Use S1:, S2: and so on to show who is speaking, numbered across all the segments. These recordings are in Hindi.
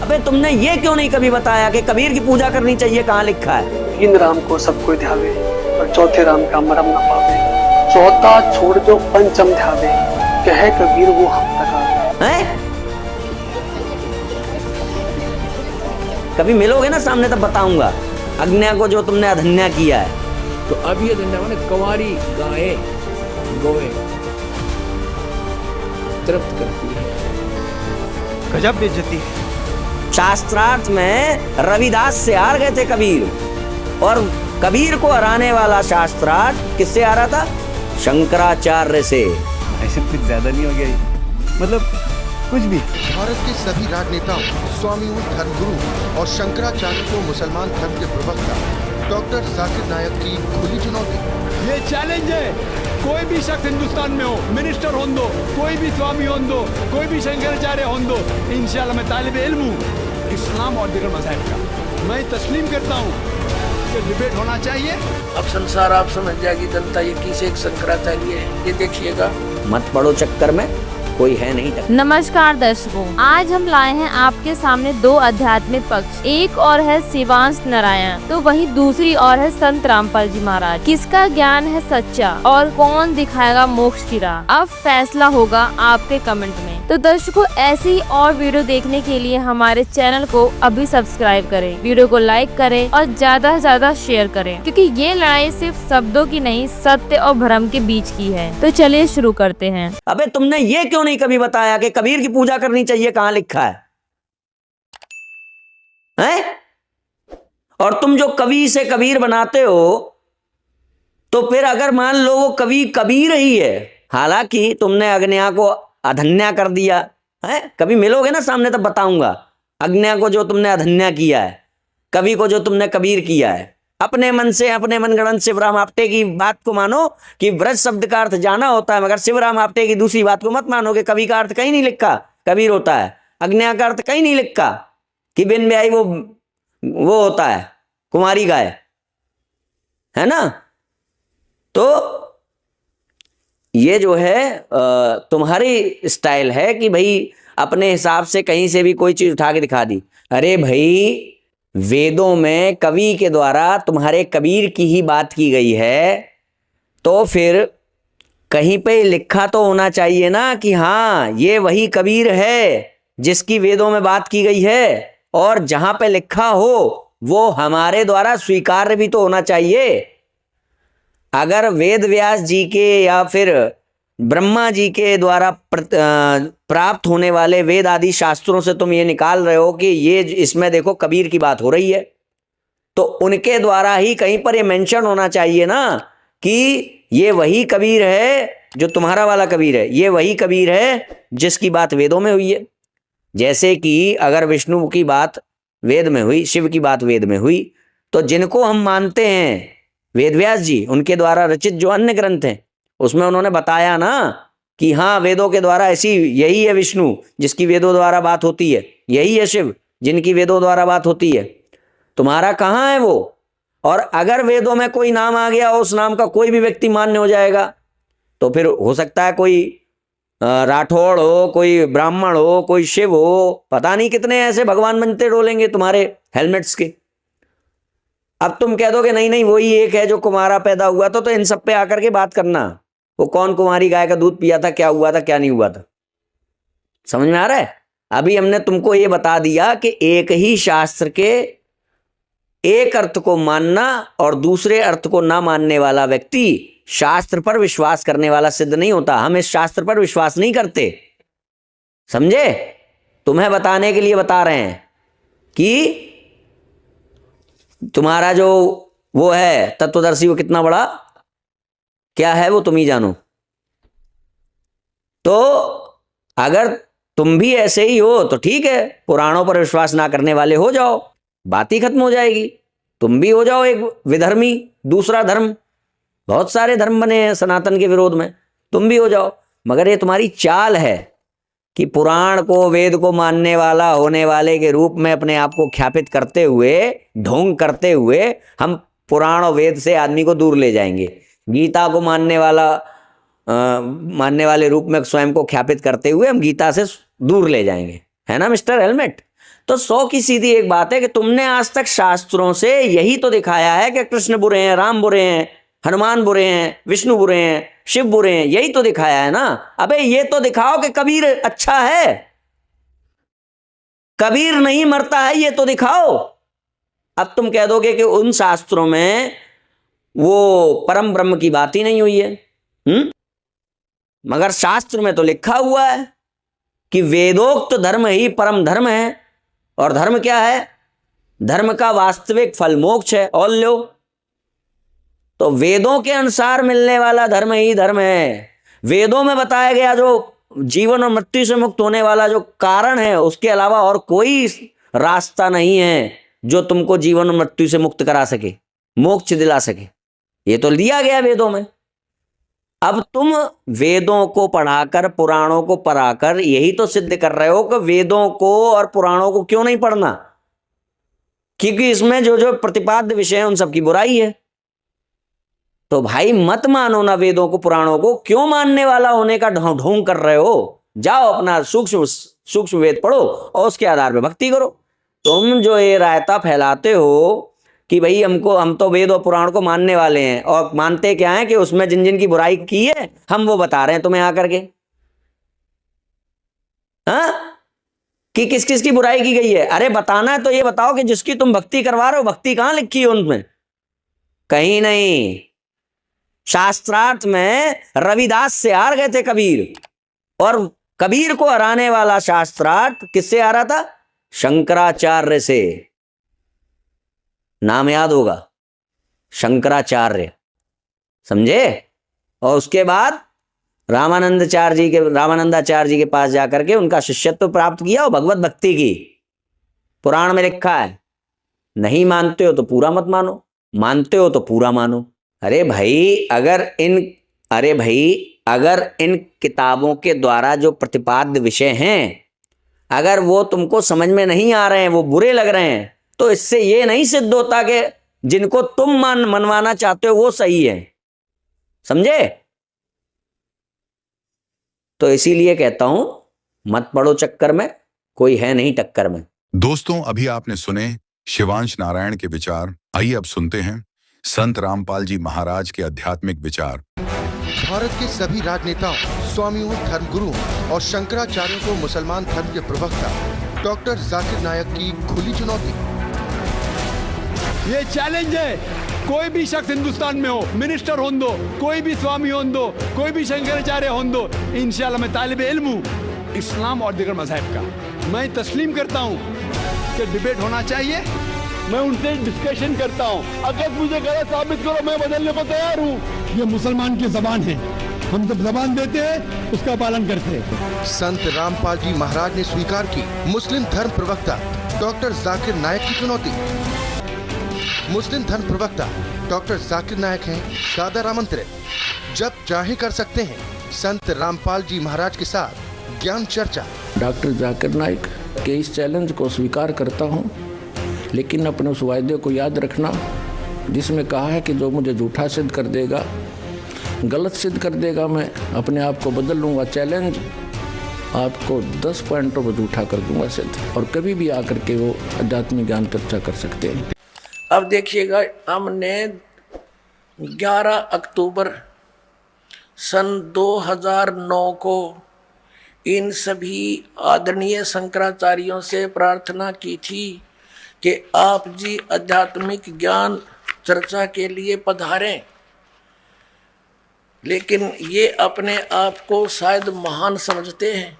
S1: अबे तुमने ये क्यों नहीं कभी बताया कि कबीर की पूजा करनी चाहिए? कहाँ लिखा है?
S2: 3 राम को सब कोई ध्यावे और चौथे राम का मरम न पावे। चौथा छोड़ जो पंचम ध्यावे, कहे कबीर वो हम तक आवे।
S1: हैं? कभी मिलोगे ना सामने तब बताऊंगा अज्ञा को जो तुमने अधन्या किया है।
S3: तो अब ये धंधा मैंने कवारी गाय गोए तृप्त करती है।
S4: गजब बेइज्जती है।
S1: शास्त्रार्थ में रविदास से हार गए थे कबीर, और कबीर को हराने वाला शास्त्रार्थ किससे हारा था? शंकराचार्य से।
S4: ऐसे कुछ ज्यादा नहीं हो गया ये? मतलब कुछ भी।
S5: भारत के सभी राजनेताओं, स्वामियों, धर्मगुरु और शंकराचार्य को मुसलमान धर्म के प्रवक्ता डॉक्टर जाकिर नायक की खुली चुनौती।
S6: ये चैलेंज है, कोई भी शख्स हिंदुस्तान में हो, मिनिस्टर हों दो, कोई भी स्वामी हों दो, कोई भी शंकराचार्य हों दो, इंशाल्लाह मैं तालिब इल्म हूँ इस्लाम और दीगर मज़ाहिब का। मैं तस्लीम करता हूँ कि डिबेट होना चाहिए।
S3: अब संसार आप समझ जाएगी जनता ये किसे एक शंकराचार्य है, ये देखिएगा।
S1: मत पड़ो चक्कर में, कोई है नहीं तक।
S7: नमस्कार दर्शकों, आज हम लाए हैं आपके सामने दो आध्यात्मिक पक्ष। एक और है शिवांश नारायण, तो वहीं दूसरी और है संत रामपाल जी महाराज। किसका ज्ञान है सच्चा और कौन दिखाएगा मोक्ष की राह? अब फैसला होगा आपके कमेंट में। तो दर्शकों, ऐसी और वीडियो देखने के लिए हमारे चैनल को अभी सब्सक्राइब करें, वीडियो को लाइक करें और ज्यादा से ज्यादा शेयर करें, क्योंकि ये लड़ाई सिर्फ शब्दों की नहीं, सत्य और भ्रम के बीच की है। तो चलिए शुरू करते हैं।
S1: अबे तुमने ये क्यों नहीं कभी बताया कि कबीर की पूजा करनी चाहिए? कहाँ लिखा है? हैं? और तुम जो कवि से कबीर बनाते हो, तो फिर अगर मान लो वो कवि कबीर ही है, हालांकि तुमने अज्ञा को अधन्या कर दिया है। कभी मिलोगे ना सामने तब बताऊंगा अज्ञा को जो तुमने अधन्या किया है, कवि को जो तुमने कबीर किया है। अपने मन से, अपने मनगढ़ंत शिवराम आपटे की बात को मानो कि ब्रज शब्द का अर्थ जाना होता है, मगर शिवराम आपटे की दूसरी बात को मत मानो कि कवि का अर्थ कहीं नहीं लिखा कबीर होता है। अज्ञा का अर्थ कहीं नहीं लिखा कि बिन ब्याही वो होता है कुमारी गाय, है ना? तो ये जो है तुम्हारी स्टाइल है कि भाई अपने हिसाब से कहीं से भी कोई चीज उठा के दिखा दी। अरे भाई, वेदों में कवि के द्वारा तुम्हारे कबीर की ही बात की गई है, तो फिर कहीं पे लिखा तो होना चाहिए ना कि हाँ ये वही कबीर है जिसकी वेदों में बात की गई है, और जहां पे लिखा हो वो हमारे द्वारा स्वीकार्य भी तो होना चाहिए। अगर वेद व्यास जी के या फिर ब्रह्मा जी के द्वारा प्राप्त होने वाले वेद आदि शास्त्रों से तुम ये निकाल रहे हो कि ये इसमें देखो कबीर की बात हो रही है, तो उनके द्वारा ही कहीं पर ये मेंशन होना चाहिए ना कि ये वही कबीर है जो तुम्हारा वाला कबीर है, ये वही कबीर है जिसकी बात वेदों में हुई है। जैसे कि अगर विष्णु की बात वेद में हुई, शिव की बात वेद में हुई, तो जिनको हम मानते हैं वेद व्यास जी, उनके द्वारा रचित जो अन्य ग्रंथ हैं उसमें उन्होंने बताया ना कि हाँ वेदों के द्वारा ऐसी, यही है विष्णु जिसकी वेदों द्वारा बात होती है, यही है शिव जिनकी वेदों द्वारा बात होती है। तुम्हारा कहाँ है वो? और अगर वेदों में कोई नाम आ गया, उस नाम का कोई भी व्यक्ति मान्य हो जाएगा, तो फिर हो सकता है कोई राठौड़ हो, कोई ब्राह्मण हो, कोई शिव हो, पता नहीं कितने ऐसे भगवान बनते डोलेंगे तुम्हारे हेलमेट्स के। अब तुम कह दोगे नहीं नहीं वही एक है जो कुमारा पैदा हुआ था, तो इन सब पे आकर के बात करना, वो कौन कुमारी गाय का दूध पिया था, क्या हुआ था क्या नहीं हुआ था। समझ में आ रहा है? अभी हमने तुमको ये बता दिया कि एक ही शास्त्र के एक अर्थ को मानना और दूसरे अर्थ को ना मानने वाला व्यक्ति शास्त्र पर विश्वास करने वाला सिद्ध नहीं होता। हम इस शास्त्र पर विश्वास नहीं करते, समझे? तुम्हें बताने के लिए बता रहे हैं कि तुम्हारा जो वो है तत्वदर्शी, वो कितना बड़ा क्या है वो तुम ही जानो। तो अगर तुम भी ऐसे ही हो तो ठीक है, पुराणों पर विश्वास ना करने वाले हो जाओ, बात ही खत्म हो जाएगी। तुम भी हो जाओ एक विधर्मी, दूसरा धर्म, बहुत सारे धर्म बने हैं सनातन के विरोध में, तुम भी हो जाओ। मगर ये तुम्हारी चाल है कि पुराण को, वेद को मानने वाला होने वाले के रूप में अपने आप को ख्यापित करते हुए, ढोंग करते हुए हम पुराण और वेद से आदमी को दूर ले जाएंगे। गीता को मानने वाले रूप में स्वयं को ख्यापित करते हुए हम गीता से दूर ले जाएंगे, है ना मिस्टर हेलमेट? तो 100 की सीधी एक बात है कि तुमने आज तक शास्त्रों से यही तो दिखाया है कि कृष्ण बुरे हैं, राम बुरे हैं, हनुमान बुरे हैं, विष्णु बुरे हैं, शिव बुरे हैं, यही तो दिखाया है ना। अबे ये तो दिखाओ कि कबीर अच्छा है, कबीर नहीं मरता है, ये तो दिखाओ। अब तुम कह दोगे कि उन शास्त्रों में वो परम ब्रह्म की बात ही नहीं हुई है। मगर शास्त्र में तो लिखा हुआ है कि वेदोक्त धर्म ही परम धर्म है। और धर्म क्या है? धर्म का वास्तविक फल मोक्ष है। और लो, तो वेदों के अनुसार मिलने वाला धर्म ही धर्म है। वेदों में बताया गया जो जीवन और मृत्यु से मुक्त होने वाला जो कारण है, उसके अलावा और कोई रास्ता नहीं है जो तुमको जीवन और मृत्यु से मुक्त करा सके, मोक्ष दिला सके। ये तो दिया गया वेदों में। अब तुम वेदों को पढ़ाकर, पुराणों को पढ़ाकर यही तो सिद्ध कर रहे हो कि वेदों को और पुराणों को क्यों नहीं पढ़ना, क्योंकि इसमें जो जो प्रतिपाद्य विषय है उन सब की बुराई है। तो भाई मत मानो ना वेदों को, पुराणों को। क्यों मानने वाला होने का ढोंग कर रहे हो? जाओ अपना सूक्ष्म वेद पढ़ो और उसके आधार पर भक्ति करो। तुम जो ये रायता फैलाते हो कि भाई हम तो वेद और पुराण को मानने वाले हैं, और मानते क्या है कि उसमें जिन जिन की बुराई की है हम वो बता रहे हैं तुम्हें आकर के, हाँ, कि किस किस की बुराई की गई है। अरे बताना है तो ये बताओ कि जिसकी तुम भक्ति करवा रहे हो, भक्ति कहां लिखी है उनमें? कहीं नहीं। शास्त्रार्थ में रविदास से हार गए थे कबीर, और कबीर को हराने वाला शास्त्रार्थ किससे आ रहा था? शंकराचार्य से। नाम याद होगा, शंकराचार्य, समझे? और उसके बाद रामानंदाचार्य जी के पास जाकर के उनका शिष्यत्व प्राप्त किया और भगवत भक्ति की। पुराण में लिखा है। नहीं मानते हो तो पूरा मत मानो, मानते हो तो पूरा मानो। अरे भाई अगर इन किताबों के द्वारा जो प्रतिपाद्य विषय हैं, अगर वो तुमको समझ में नहीं आ रहे हैं, वो बुरे लग रहे हैं, तो इससे ये नहीं सिद्ध होता कि जिनको तुम मनवाना चाहते हो वो सही है। समझे? तो इसीलिए कहता हूं मत पड़ो चक्कर में, कोई है नहीं टक्कर में।
S8: दोस्तों, अभी आपने सुने शिवांश नारायण के विचार। आइए अब सुनते हैं संत रामपाल जी महाराज के आध्यात्मिक विचार।
S5: भारत के सभी राजनेताओं, स्वामियों, धर्मगुरुओं और शंकराचार्यों को मुसलमान धर्म के प्रवक्ता डॉक्टर जाकिर नायक की खुली चुनौती।
S6: ये चैलेंज है, कोई भी शख्स हिंदुस्तान में हो, मिनिस्टर हों दो, कोई भी स्वामी हों दो, कोई भी शंकराचार्य हों दो, इंशाल्लाह मैं तालिब इल्म हूँ इस्लाम और दीगर मज़हब का। मैं तस्लीम करता हूँ कि डिबेट होना चाहिए, मैं उनसे डिस्कशन करता हूँ। अगर मुझे गलत साबित करो, मैं बदलने को तैयार हूँ। ये मुसलमान की जबान है, हम जब जबान देते हैं उसका पालन करते हैं।
S5: संत रामपाल जी महाराज ने स्वीकार की मुस्लिम धर्म प्रवक्ता डॉक्टर जाकिर नायक की चुनौती। मुस्लिम धर्म प्रवक्ता डॉक्टर जाकिर नायक हैं सादर आमंत्रित। जब चाहे कर सकते हैं संत रामपाल जी महाराज के साथ ज्ञान चर्चा।
S3: डॉक्टर जाकिर नायक के इस चैलेंज को स्वीकार करता हूँ, लेकिन अपने उस वायदे को याद रखना जिसमें कहा है कि जो मुझे झूठा सिद्ध कर देगा, गलत सिद्ध कर देगा, मैं अपने आप को बदल लूँगा। चैलेंज आपको 10 पॉइंटों पर झूठा कर दूंगा सिद्ध, और कभी भी आकर के वो आध्यात्मिक ज्ञान चर्चा कर सकते हैं।
S9: अब देखिएगा, हमने 11 अक्टूबर सन 2009 को इन सभी आदरणीय शंकराचार्यों से प्रार्थना की थी कि आप जी आध्यात्मिक ज्ञान चर्चा के लिए पधारें, लेकिन ये अपने आप को शायद महान समझते हैं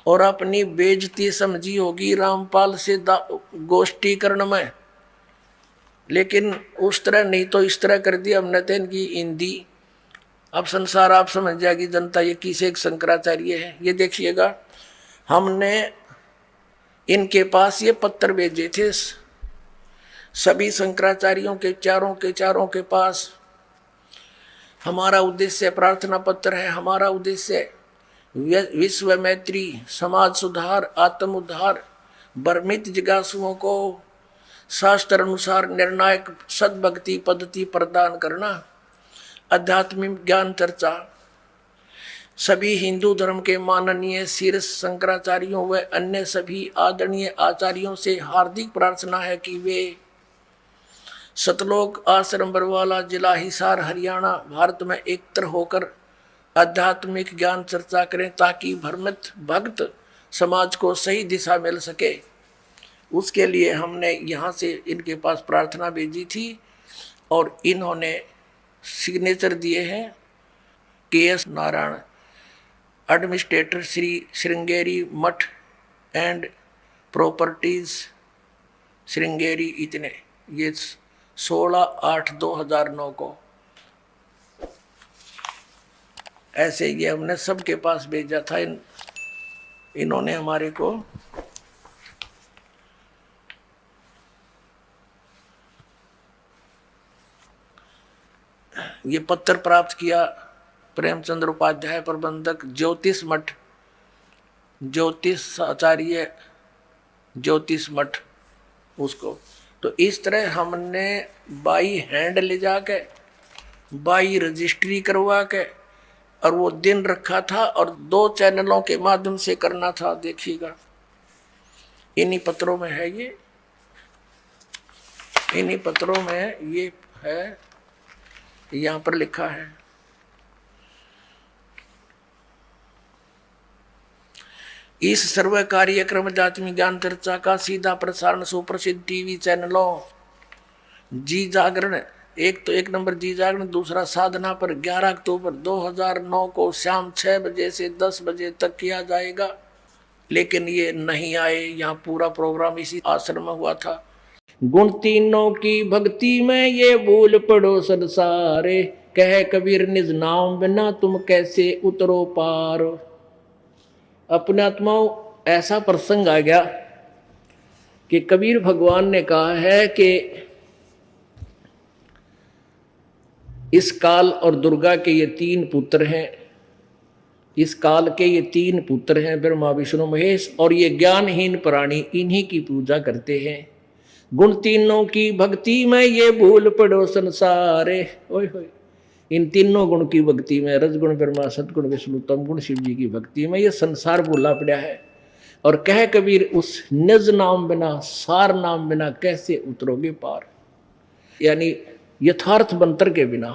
S9: और अपनी बेइज्जती समझी होगी रामपाल से गोष्ठीकरण में, लेकिन उस तरह नहीं तो इस तरह कर दिया हमने तो इनकी हिंदी। अब संसार आप समझ जाएगी जनता ये किसे एक शंकराचार्य है। ये देखिएगा, हमने इनके पास ये पत्र भेजे थे सभी शंकराचार्यों के चारों के पास। हमारा उद्देश्य प्रार्थना पत्र है, हमारा उद्देश्य विश्व मैत्री, समाज सुधार, आत्म उद्धार, भ्रमित जिज्ञासुओं को शास्त्र अनुसार निर्णायक सद्भक्ति पद्धति प्रदान करना, आध्यात्मिक ज्ञान चर्चा। सभी हिंदू धर्म के माननीय शीर्ष शंकराचार्यों व अन्य सभी आदरणीय आचार्यों से हार्दिक प्रार्थना है कि वे सतलोक आश्रम बरवाला, जिला हिसार, हरियाणा, भारत में एकत्र होकर आध्यात्मिक ज्ञान चर्चा करें ताकि भ्रमित भक्त समाज को सही दिशा मिल सके। उसके लिए हमने यहाँ से इनके पास प्रार्थना भेजी थी और इन्होंने सिग्नेचर दिए हैं। KS नारायण, एडमिनिस्ट्रेटर, श्री श्रृंगेरी मठ एंड प्रॉपर्टीज श्रृंगेरी, इतने। ये 16/8/2009 को ऐसे ये हमने सबके पास भेजा था। इन्होंने हमारे को ये पत्र प्राप्त किया। प्रेमचंद्र उपाध्याय, प्रबंधक, ज्योतिष मठ, ज्योतिष आचार्य, ज्योतिष मठ, उसको। तो इस तरह हमने बाई हैंड ले जाके, बाई रजिस्ट्री करवा के, और वो दिन रखा था और 2 चैनलों के माध्यम से करना था। देखिएगा, इन्हीं पत्रों में है ये, इन्हीं पत्रों में ये है, यहाँ पर लिखा है। इस सर्व कार्यक्रम आध्यात्मिक ज्ञान चर्चा का सीधा प्रसारण सुप्रसिद्ध टीवी चैनलों जी जागरण, एक नंबर जी जागरण, दूसरा साधना पर 11 अक्टूबर 2009 को शाम 6 बजे से 10 बजे तक किया जाएगा। लेकिन ये नहीं आए। यहाँ पूरा प्रोग्राम इसी आश्रम में हुआ था। गुण तीनों की भक्ति में ये भूल पड़ो संसारे, कह कबीर निज नाम बिना तुम कैसे उतरो पार। अपने आत्माओं, ऐसा प्रसंग आ गया कि कबीर भगवान ने कहा है कि इस काल और दुर्गा के ये 3 पुत्र हैं। इस काल के ये 3 पुत्र हैं, ब्रह्मा विष्णु महेश, और ये ज्ञानहीन प्राणी इन्हीं की पूजा करते हैं। गुण तीनों की भक्ति में ये भूल पड़ो संसारे। ओए होए, इन तीनों गुण की भक्ति में, रजगुण ब्रह्मा, सतगुण विष्णु, तम गुण शिव जी की भक्ति में ये संसार भूला पड़ा है। और कह कबीर उस निज नाम बिना, सार नाम बिना कैसे उतरोगे पार। यानी यथार्थ मंत्र के बिना,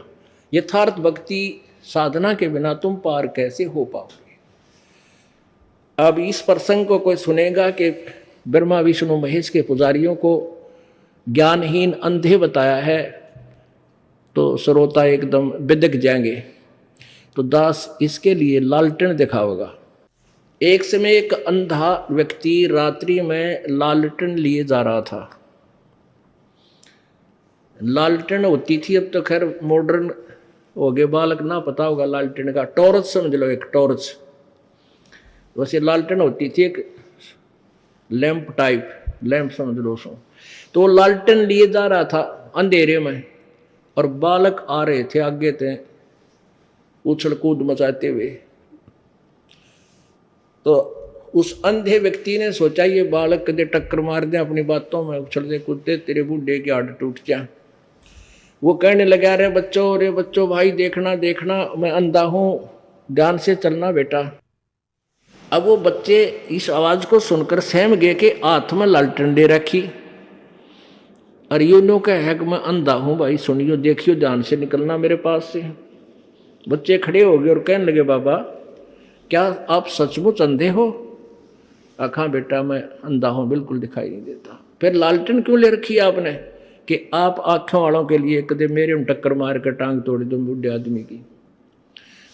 S9: यथार्थ भक्ति साधना के बिना तुम पार कैसे हो पाओगे। अब इस प्रसंग को कोई सुनेगा कि ब्रह्मा विष्णु महेश के पुजारियों को ज्ञानहीन अंधे बताया है, तो श्रोता एकदम बिदक जाएंगे। तो दास इसके लिए लालटेन दिखाओगा। एक समय एक अंधा व्यक्ति रात्रि में लालटेन लिए जा रहा था। लालटेन होती थी, अब तो खैर मॉडर्न हो गए, बालक ना पता होगा लालटेन का। टॉर्च समझ लो, एक टॉर्च। वैसे लालटेन होती थी, एक लैंप टाइप, लैंप समझ लो उसको। तो वो लालटेन लिए जा रहा था अंधेरे में, और बालक आ रहे थे आगे थे उछल कूद मचाते हुए। तो उस अंधे व्यक्ति ने सोचा ये बालक कदे टक्कर मार दे अपनी बातों में, उछलते कूदते, तेरे बूढ़े की आड़ टूट जाए। वो कहने लगा, रे बच्चों भाई देखना देखना, मैं अंधा हूँ, ध्यान से चलना बेटा। अब वो बच्चे इस आवाज को सुनकर सहम गए कि हाथ में लालटेन दे रखी, और यूं कह कि मैं अंधा हूँ भाई, सुनियो देखियो, ध्यान से निकलना मेरे पास से। बच्चे खड़े हो गए और कहने लगे, बाबा क्या आप सचमुच अंधे हो? आखा बेटा मैं अंधा हूँ, बिल्कुल दिखाई नहीं देता। फिर लालटेन क्यों ले रखी आपने? कि आप आँखों वालों के लिए कदे मेरे में टक्कर मार कर टांग तोड़ दो बूढ़े आदमी की।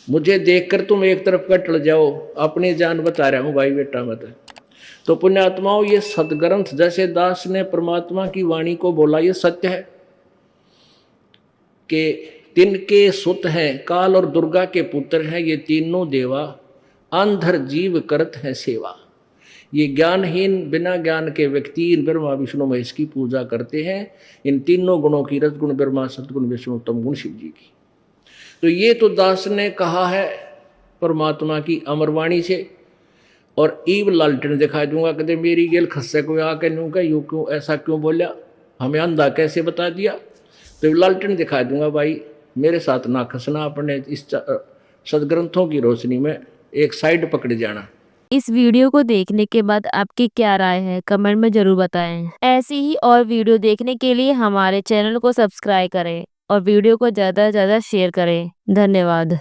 S9: मुझे देखकर तुम एक तरफ का टल जाओ, अपनी जान बचा रहा हूँ भाई बेटा मत। तो पुण्यात्माओं, ये सदग्रंथ जैसे दास ने परमात्मा की वाणी को बोला, ये सत्य है कि तिनके सुत हैं, काल और दुर्गा के पुत्र हैं ये तीनों देवा, अंधर जीव करत है सेवा। ये ज्ञानहीन बिना ज्ञान के व्यक्ति इन ब्रह्मा विष्णु महेश की पूजा करते हैं, इन तीनों गुणों की, रजगुण ब्रह्मा, सतगुण विष्णु, तम गुण शिव जी की। तो ये तो दास ने कहा है परमात्मा की अमरवाणी से। और ईब लालटेन दिखा दूंगा, कहते मेरी गेल खस्से को आके नूंगा, यूँ क्यों ऐसा क्यों बोला, हमें अंधा कैसे बता दिया। तो लालटेन दिखा दूंगा, भाई मेरे साथ ना खसना, अपने इस
S3: सदग्रंथों की रोशनी में एक साइड पकड़ जाना।
S7: इस वीडियो को देखने के बाद आपकी क्या राय है कमेंट में जरूर बताएं। ऐसी ही और वीडियो देखने के लिए हमारे चैनल को सब्सक्राइब करें और वीडियो को ज़्यादा से ज़्यादा शेयर करें। धन्यवाद।